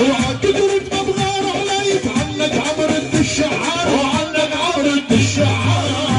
وعقدرك مبغار عليك عنك عمر الشعار وعنك عمر الشعار.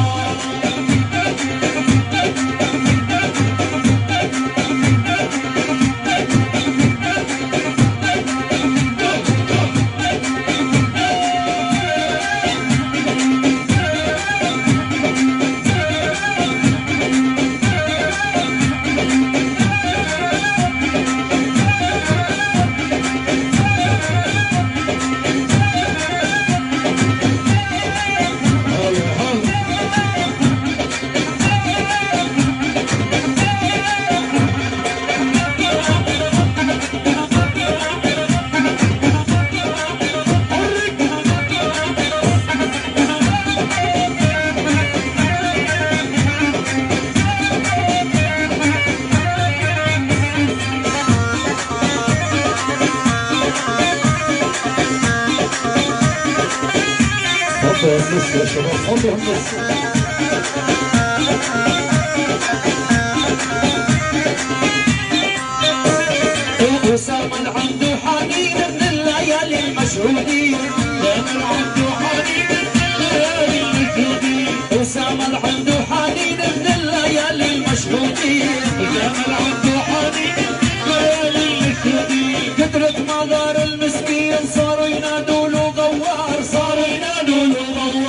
النص يا شباب فضوا النص. وسام عنده حنين من الليالي المشهودين. وسام عنده حنين من الليالي المشهودين. وسام عنده حنين من الليالي المشهودين. وسام عنده حنين من الليالي المشهودين. كثرة مغار المسكين صاروا ينادوا له غوار. صاروا ينادوا له غوار.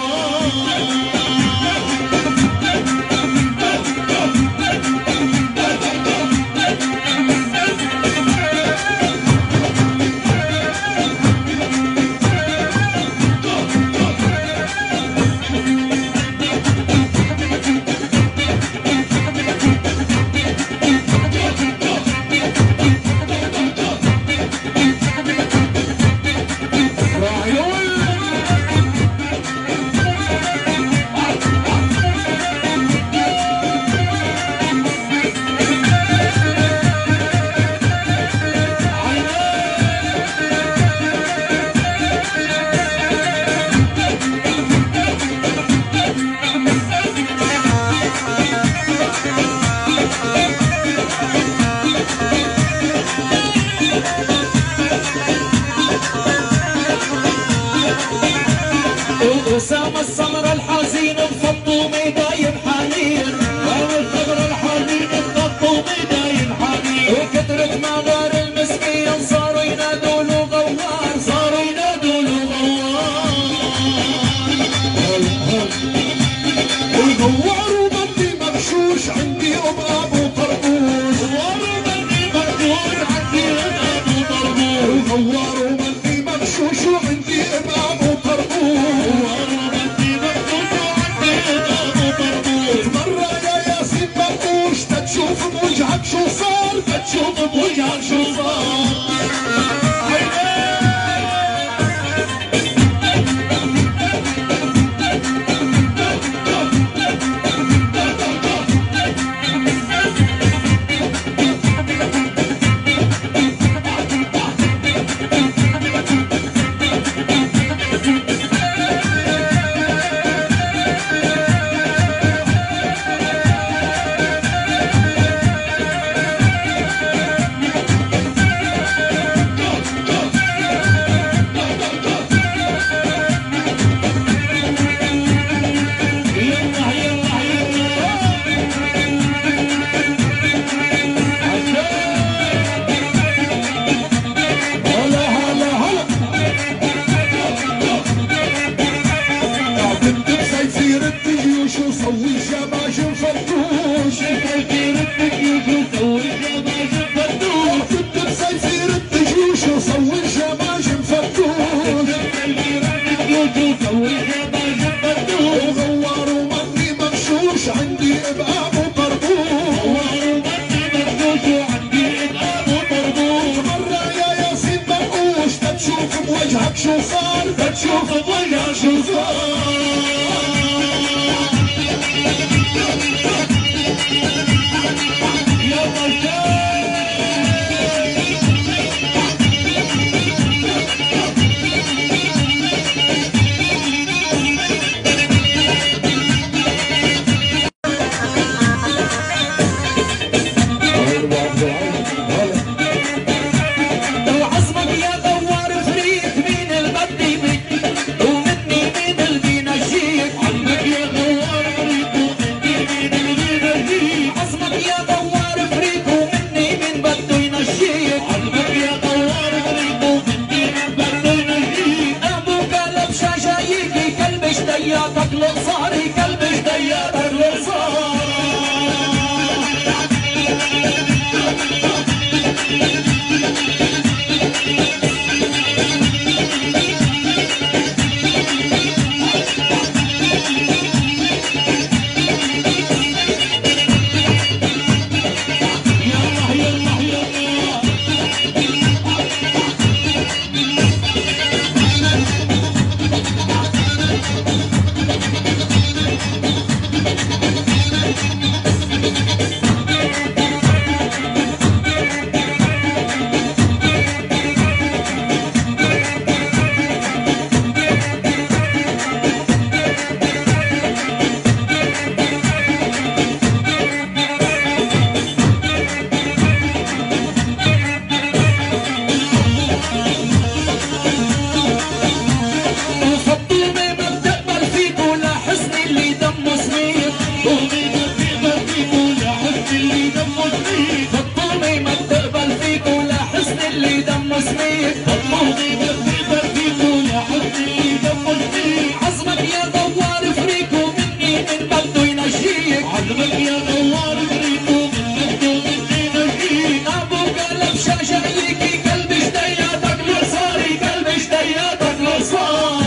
وسام السمر الحزين بفطومي دايم حنين. وسام السمر الحزين بفطومي دايم حنين. وكثرة مغار المسكين صاروا ينادوا له غوار. صاروا ينادوا له غوار. والغوار ومني مغشوش عندي ام ابو طربوش. غوار ومني مغشوش عندي ام ابو طربوش. والغوار ومني مغشوش وعندي ام ابو طربوش. تشوف بوجهك شو صار. تشوف بوجهك شو صار. وسوي شباشب فتوش. سيصير الدجوج وسوي شباشب فتوش. تكتب سيصير الدجوج وسوي شباشب فتوش. سيصير الدجوج وسوي شباشب فتوش. وغوار ومني مغشوش عندي بابو طربوش. غوار ومني مغشوش وعندي بابو طربوش. مرة يا ياسين مرقوش تشوف بوجهك شو صار. تشوف بوجهك شو صار. وعزمك يا غوار فيك الماضي بفيك ولا حدي دمرتي عزمك يا دوار فريكو مني من بده ينجيك عزمك يا دوار فريكو من بده ينجيك ابو قلب شجايكي قلبي اشتياتك لصاري قلبي اشتياتك لصار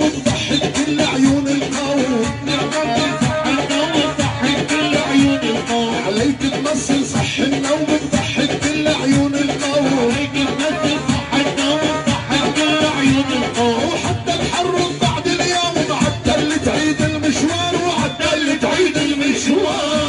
وتضحك كل عيون القوم. عليك تمثل صح النوم وتضحك كل عيون القوم. وحتى الحر بعد اليوم معدل تعيد المشوار وعدل تعيد المشوار.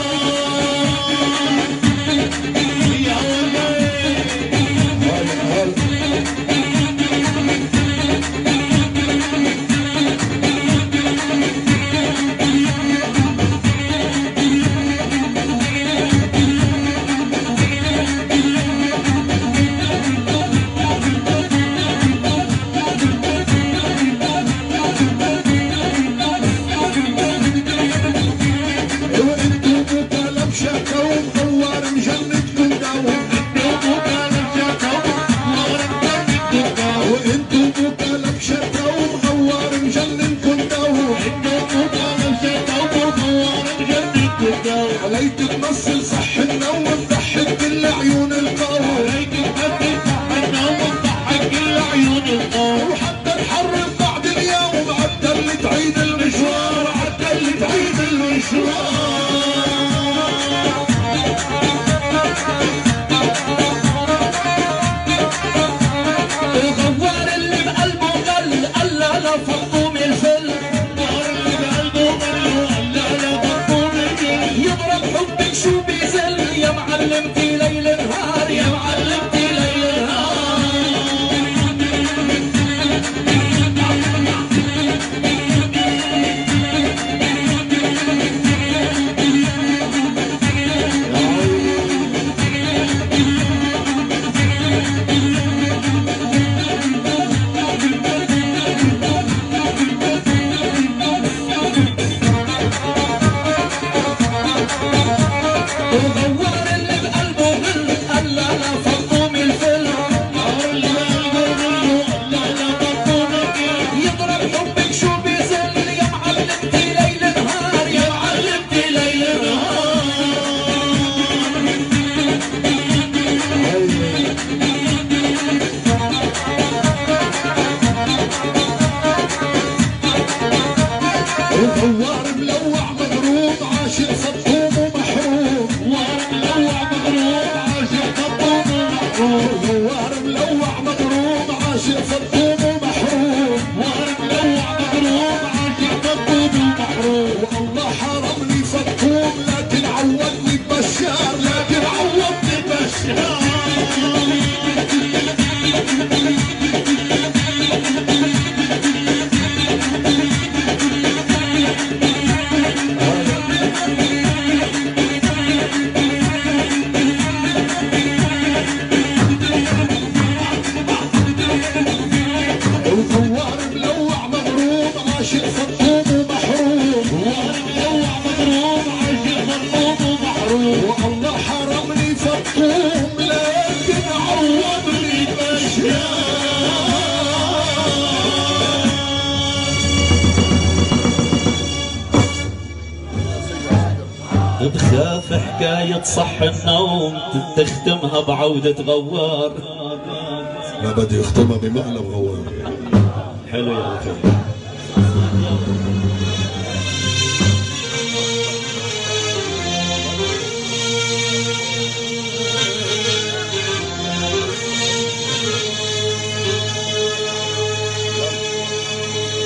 عليك تمثل صح النوم وتضحك كل عيون القوم. وحتى الحر بعد اليوم عدل تعيد المشوار عدل تعيد المشوار. الغوار اللي بقلبه غل قال لا فطوم الفل. يضرب حبك شو بيزل يا معلمتي ليل نهار يا معلمتي ليل نهار. الغوار اللي بقلبه غل قال لا فطوم الفل. يضرب حبك شو بيزل يا معلمتي ليل نهار يا معلمتي ليل نهار. الغوار ملوع مغروب عاشق فطوم ومحروم. الغوار ملوع مغروب عاشق فطوم ومحروم. والله حرمني فطوم لكن عوضني ببشار لكن عوضني ببشار. الغوار ملوع مغروب عاشق فطوم ومحروم. والله حرمني فطوم لكن عوضني بشار. بخاف حكاية صح النوم تختمها بعودة غوار. ما بدي اختمها بمقلب غوار. حلو يا أخي.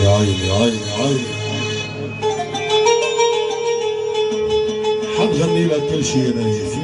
يا عيني يا عيني يا عيني. حنغني لك كل شيء يا نجيب.